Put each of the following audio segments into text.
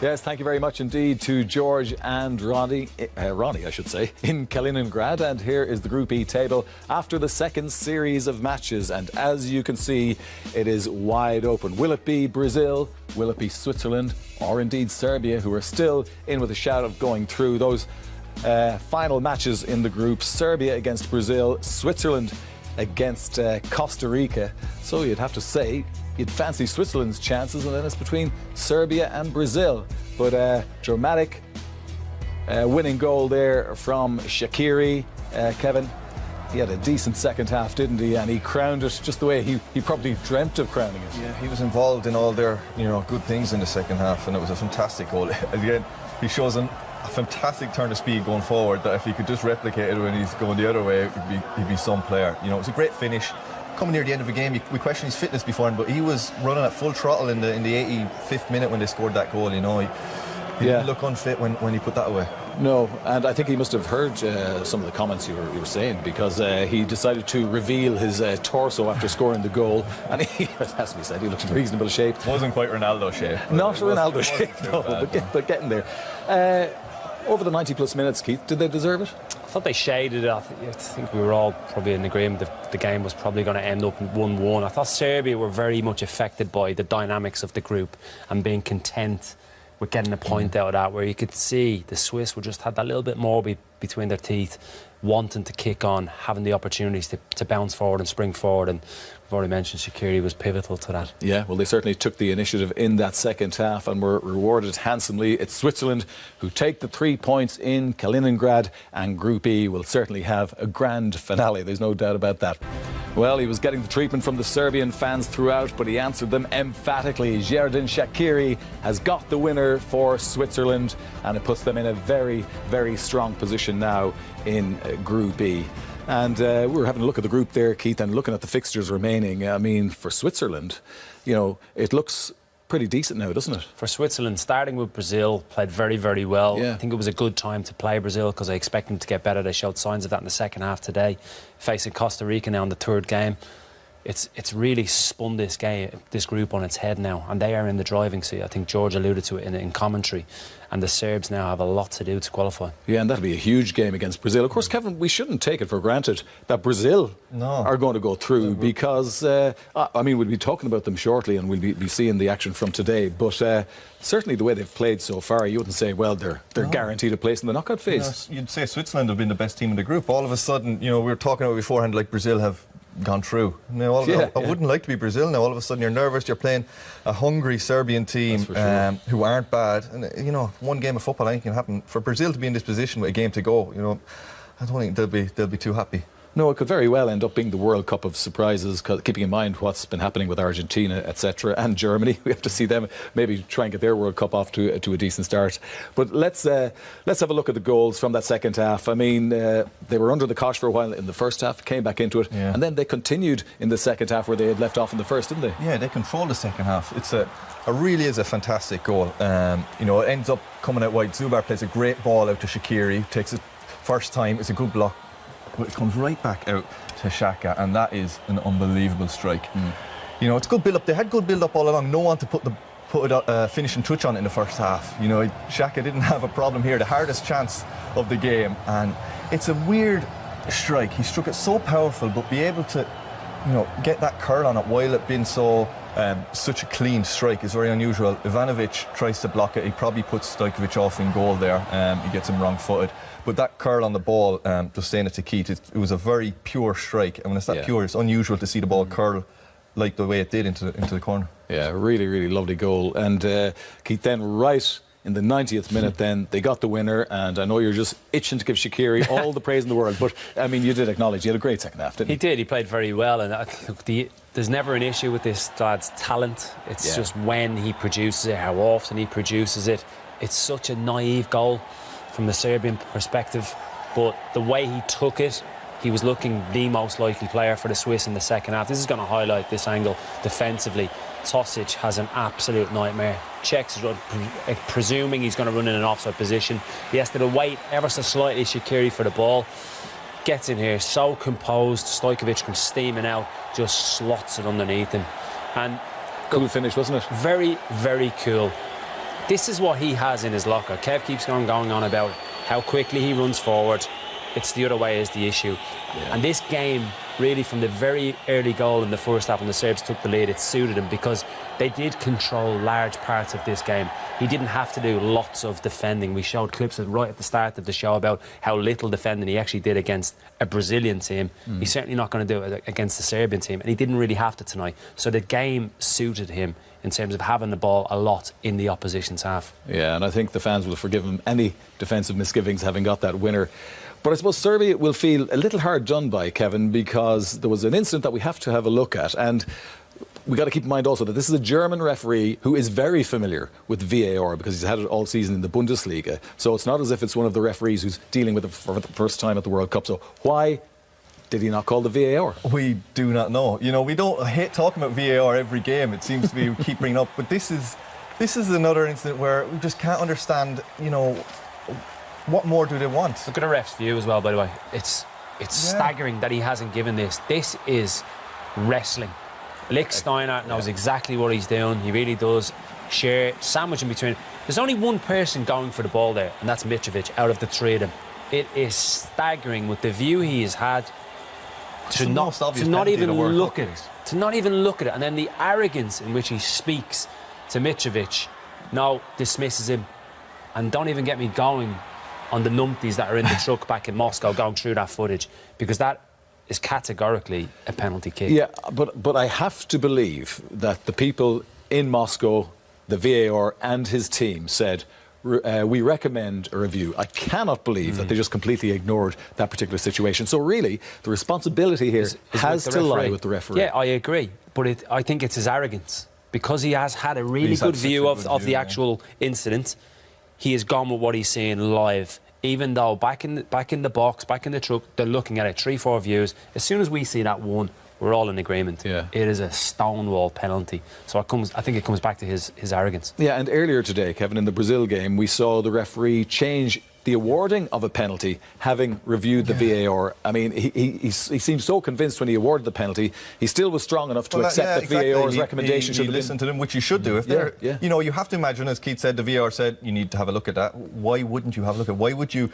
Yes, thank you very much indeed to George and Ronnie, I should say, in Kaliningrad. And here is the Group E table after the second series of matches. And as you can see, it is wide open. Will it be Brazil? Will it be Switzerland? Or indeed Serbia, who are still in with a shout of going through those final matches in the group? Serbia against Brazil, Switzerland against Costa Rica. So you'd have to say you'd fancy Switzerland's chances, and then it's between Serbia and Brazil. But dramatic winning goal there from Shaqiri. Kevin, he had a decent second half, didn't he? And he crowned it just the way he probably dreamt of crowning it. Yeah, he was involved in all their good things in the second half, and it was a fantastic goal. Again, he shows a fantastic turn of speed going forward, that if he could just replicate it when he's going the other way, he'd be some player. It was a great finish. Coming near the end of the game, we questioned his fitness before, but he was running at full throttle in the 85th minute when they scored that goal. He didn't look unfit when he put that away. No, and I think he must have heard some of the comments you were saying, because he decided to reveal his torso after scoring the goal, and he, it has to be said, he looked in reasonable shape. Wasn't quite Ronaldo shape. Not Ronaldo shape, no, but getting there. Over the 90-plus minutes, Keith, did they deserve it? I thought they shaded it. I think we were all probably in agreement that the game was probably going to end up 1-1. I thought Serbia were very much affected by the dynamics of the group and being content with getting a point out of that, where you could see the Swiss were just had that little bit more between their teeth, wanting to kick on, having the opportunities to bounce forward and spring forward. And we've already mentioned Shaqiri was pivotal to that. Yeah, well, they certainly took the initiative in that second half and were rewarded handsomely. It's Switzerland who take the 3 points in Kaliningrad, and Group E will certainly have a grand finale. There's no doubt about that. Well, he was getting the treatment from the Serbian fans throughout, but he answered them emphatically. Xherdan Shaqiri has got the winner for Switzerland, and it puts them in a very, very strong position now in Group E. And we were having a look at the group there, Keith, and looking at the fixtures remaining. I mean, for Switzerland, it looks pretty decent now, doesn't it? For Switzerland, starting with Brazil, played very, very well. Yeah. I think it was a good time to play Brazil because I expect them to get better. They showed signs of that in the second half today. Facing Costa Rica now in the third game. It's really spun this group on its head now, and they are in the driving seat. I think George alluded to it in commentary, and the Serbs now have a lot to do to qualify. Yeah, and that'll be a huge game against Brazil. Of course, Kevin, we shouldn't take it for granted that Brazil are going to go through, because we'll be talking about them shortly, and we'll be seeing the action from today. But certainly the way they've played so far, you wouldn't say, well, they're guaranteed a place in the knockout phase. You'd say Switzerland have been the best team in the group. All of a sudden, we were talking about beforehand, like Brazil have gone through. Now, I wouldn't like to be Brazil now. All of a sudden you're nervous. You're playing a hungry Serbian team who aren't bad. And one game of football, anything can happen. For Brazil to be in this position with a game to go, I don't think they'll be too happy. No, it could very well end up being the World Cup of surprises, keeping in mind what's been happening with Argentina, etc., and Germany. We have to see them maybe try and get their World Cup off to a decent start. But let's have a look at the goals from that second half. I mean, they were under the cosh for a while in the first half, came back into it, and then they continued in the second half where they had left off in the first, didn't they? Yeah, they controlled the second half. It really is a fantastic goal. It ends up coming out wide. Zubar plays a great ball out to Shaqiri, takes it first time. It's a good block. But it comes right back out to Xhaka, and that is an unbelievable strike. It's good build-up. They had good build-up all along. No one to put a finishing touch on it in the first half. Xhaka didn't have a problem here. The hardest chance of the game, and it's a weird strike. He struck it so powerful, but be able to, get that curl on it while it being such a clean strike is very unusual. Ivanovic tries to block it. He probably puts Stojkovic off in goal there. He gets him wrong-footed. But that curl on the ball, just saying it to Keith, it was a very pure strike. And when it's that pure, it's unusual to see the ball curl like the way it did into the corner. Yeah, really, really lovely goal. And Keith, then right in the 90th minute, then they got the winner. And I know you're just itching to give Shaqiri all the praise in the world, but I mean, you did acknowledge he had a great second half, didn't he? He did. He played very well, and I think there's never an issue with this lad's talent. It's just when he produces it, how often he produces it. It's such a naive goal from the Serbian perspective, but the way he took it, he was looking the most likely player for the Swiss in the second half. This is going to highlight this angle defensively. Tosic has an absolute nightmare. Checks, presuming he's going to run in an offside position. He has to wait ever so slightly, Shaqiri, for the ball. Gets in here, so composed. Stojkovic comes steaming out, just slots it underneath him. And cool finish, wasn't it? Very, very cool. this is what he has in his locker. Kev keeps going on about how quickly he runs forward. It's the other way is the issue. Yeah. And this game, really, from the very early goal in the first half when the Serbs took the lead, it suited him because they did control large parts of this game. He didn't have to do lots of defending. We showed clips right at the start of the show about how little defending he actually did against a Brazilian team. He's certainly not going to do it against the Serbian team, and he didn't really have to tonight. So the game suited him in terms of having the ball a lot in the opposition's half. Yeah, and I think the fans will forgive him any defensive misgivings having got that winner. But I suppose Serbia will feel a little hard done by, Kevin, because there was an incident that we have to have a look at. And we got to keep in mind also that this is a German referee who is very familiar with VAR because he's had it all season in the Bundesliga. So it's not as if it's one of the referees who's dealing with it for the first time at the World Cup. So why did he not call the VAR? We do not know. You know, I hate talking about VAR every game. It seems to be we keep bringing up. But this is another incident where we just can't understand, you know, what more do they want? Look at the ref's view as well, by the way. It's staggering that he hasn't given this. This is wrestling. Lick Steiner knows exactly what he's doing. He really does. Share, sandwich in between. There's only one person going for the ball there, and that's Mitrovic, out of the three of them. It is staggering with the view he has had to not even look at it. To not even look at it. And then the arrogance in which he speaks to Mitrovic now dismisses him. And don't even get me going on the numpties that are in the truck back in Moscow going through that footage, because that is categorically a penalty kick. Yeah, but I have to believe that the people in Moscow, the VAR and his team said, we recommend a review. I cannot believe that they just completely ignored that particular situation. So really, the responsibility here has to lie with the referee. Yeah, I agree. But I think it's his arrogance. Because he has had a really good view of the actual incident, he has gone with what he's seeing live. Even though back in the box, back in the truck, they're looking at it 3-4 views. As soon as we see that one, we're all in agreement. Yeah. It is a stonewall penalty. So I think it comes back to his arrogance. Yeah, and earlier today, Kevin, in the Brazil game, we saw the referee change the awarding of a penalty, having reviewed the VAR. I mean, he seemed so convinced when he awarded the penalty. He still was strong enough to accept that VAR's recommendation should have listened to them, which you should do. If they're, you know, you have to imagine, as Keith said, the VAR said you need to have a look at that. Why wouldn't you have a look at? Why would you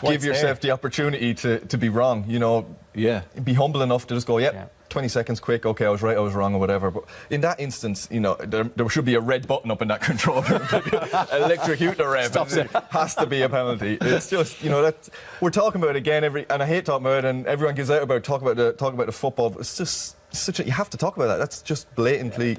give yourself the opportunity to be wrong? You know, be humble enough to just go, 20 seconds quick, okay, I was right, I was wrong, or whatever. But in that instance, you know, there should be a red button up in that controller. Electrocute the ref. It has to be a penalty. It's just, you know, that we're talking about it again and I hate talking about it, and everyone gives out about talk about the football, but it's just you have to talk about that. That's just blatantly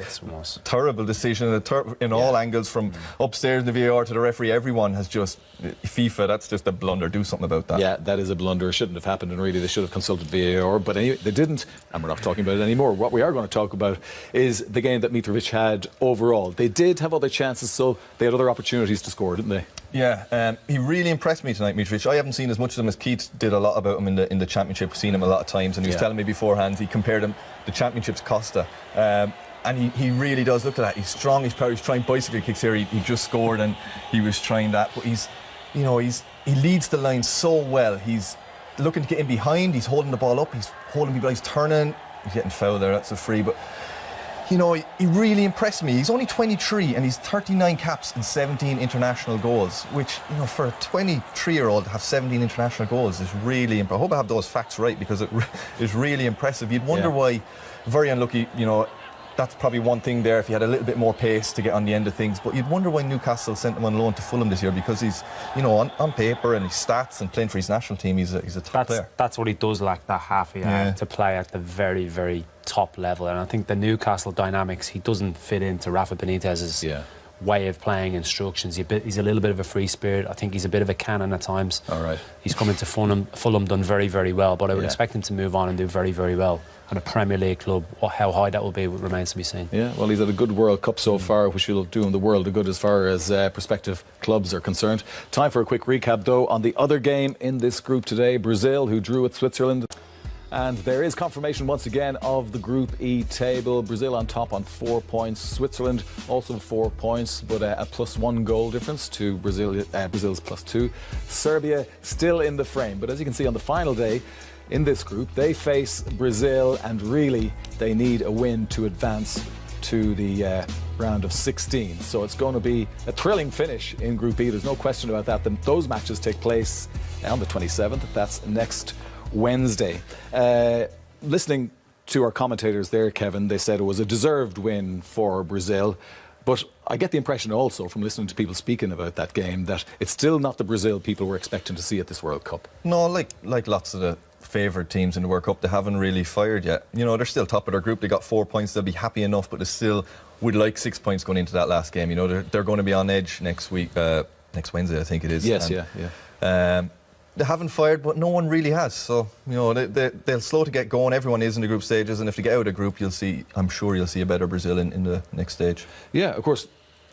terrible decision in all angles, from upstairs in the VAR to the referee. Everyone has just FIFA. That's just a blunder. Do something about that. Yeah, that is a blunder. It shouldn't have happened, and really they should have consulted VAR. But anyway, they didn't, and we're not talking about it anymore. What we are going to talk about is the game that Mitrovic had overall. They did have other chances, so they had other opportunities to score, didn't they? Yeah, he really impressed me tonight, Mitrovic. I haven't seen as much of him as Keith did a lot about him in the Championship. I've seen him a lot of times, and he was telling me beforehand, he compared him, the Championship's Costa. And he really does look at that. He's strong, he's powerful, he's trying bicycle kicks here. He just scored and he was trying that. But he leads the line so well. He's looking to get in behind, he's holding the ball up, he's holding people, he's turning. He's getting fouled there, that's a free. But you know, he really impressed me. He's only 23 and he's 39 caps and 17 international goals, which, you know, for a 23-year-old to have 17 international goals is really impressive. I hope I have those facts right, because it is really impressive. You'd wonder why, very unlucky, you know, that's probably one thing there, if he had a little bit more pace to get on the end of things. But you'd wonder why Newcastle sent him on loan to Fulham this year, because he's, you know, on paper and his stats and playing for his national team, he's a top player. That's what he does lack, that half a year to play at the very, very top level. And I think the Newcastle dynamics, he doesn't fit into Rafa Benitez's way of playing instructions. He's a little bit of a free spirit. I think he's a bit of a cannon at times. All right. He's come into Fulham done very, very well, but I would expect him to move on and do very, very well at a Premier League club. How high that will be remains to be seen. Yeah, well, he's had a good World Cup so far, which will do him the world of good as far as prospective clubs are concerned. Time for a quick recap, though, on the other game in this group today, Brazil, who drew with Switzerland. And there is confirmation once again of the Group E table. Brazil on top on 4 points. Switzerland also 4 points, but a +1 goal difference to Brazil's +2. Serbia still in the frame. But as you can see on the final day in this group, they face Brazil, and really they need a win to advance to the round of 16. So it's going to be a thrilling finish in Group E. There's no question about that. Those matches take place on the 27th. That's next Wednesday. Listening to our commentators there, Kevin, they said it was a deserved win for Brazil. But I get the impression also from listening to people speaking about that game that it's still not the Brazil people were expecting to see at this World Cup. No, like lots of the favoured teams in the World Cup, they haven't really fired yet. You know, they're still top of their group. They got 4 points. They'll be happy enough, but they still would like 6 points going into that last game. You know, they're going to be on edge next week, next Wednesday, I think it is. Yes, yeah. They haven't fired, but no one really has. So, you know, they'll slow to get going. Everyone is in the group stages, and if they get out of the group, I'm sure you'll see a better Brazil in the next stage. Yeah, of course.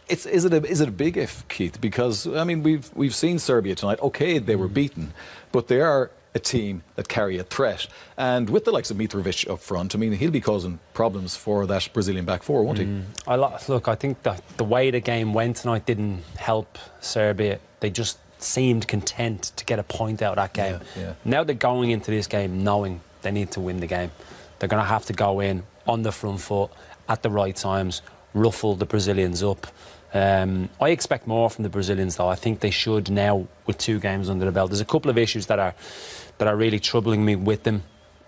Is it a big if, Keith? Because I mean, we've seen Serbia tonight. Okay, they were beaten, but they are a team that carry a threat. And with the likes of Mitrovic up front, I mean, he'll be causing problems for that Brazilian back four, won't he? Look, I think that the way the game went tonight didn't help Serbia. They just seemed content to get a point out of that game. Yeah. Now they're going into this game knowing they need to win the game. They're going to have to go in on the front foot at the right times, ruffle the Brazilians up. I expect more from the Brazilians, though. I think they should now, with 2 games under the belt. There's a couple of issues that are really troubling me with them.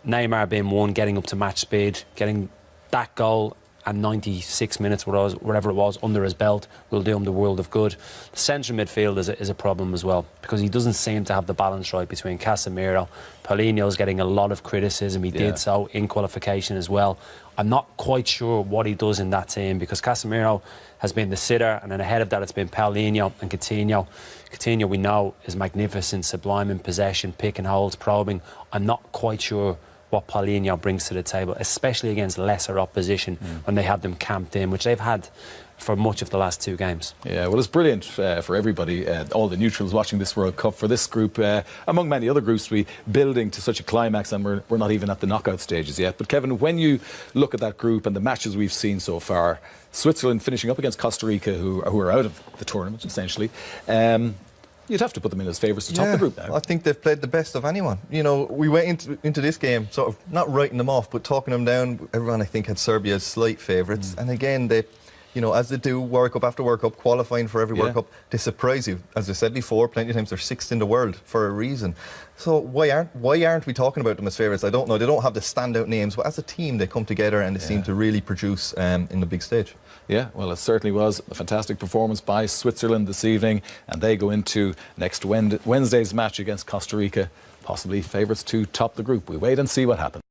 Neymar being one, getting up to match speed, getting that goal and 96 minutes, whatever it was, under his belt will do him the world of good. The central midfield is a problem as well, because he doesn't seem to have the balance right between Casemiro. Paulinho's getting a lot of criticism. He did so in qualification as well. I'm not quite sure what he does in that team, because Casemiro has been the sitter, and then ahead of that it's been Paulinho and Coutinho. Coutinho, we know, is magnificent, sublime in possession, pick and holds, probing. I'm not quite sure what Paulinho brings to the table, especially against lesser opposition when they have them camped in, which they've had for much of the last 2 games. Yeah, well, it's brilliant for everybody, all the neutrals watching this World Cup, for this group, among many other groups, to be building to such a climax, and we're not even at the knockout stages yet. But Kevin, when you look at that group and the matches we've seen so far, Switzerland finishing up against Costa Rica, who are out of the tournament, essentially, you'd have to put them in as favourites to top the group now. I think they've played the best of anyone. You know, we went into this game sort of not writing them off, but talking them down. Everyone, I think, had Serbia as slight favourites. And again, they, you know, as they do World Cup after World Cup, qualifying for every World Cup, they surprise you. As I said before, plenty of times they're 6th in the world for a reason. So why aren't we talking about them as favourites? I don't know. They don't have the standout names, but as a team, they come together and they seem to really produce in the big stage. Yeah, well, it certainly was a fantastic performance by Switzerland this evening, and they go into next Wednesday's match against Costa Rica, possibly favourites to top the group. We wait and see what happens.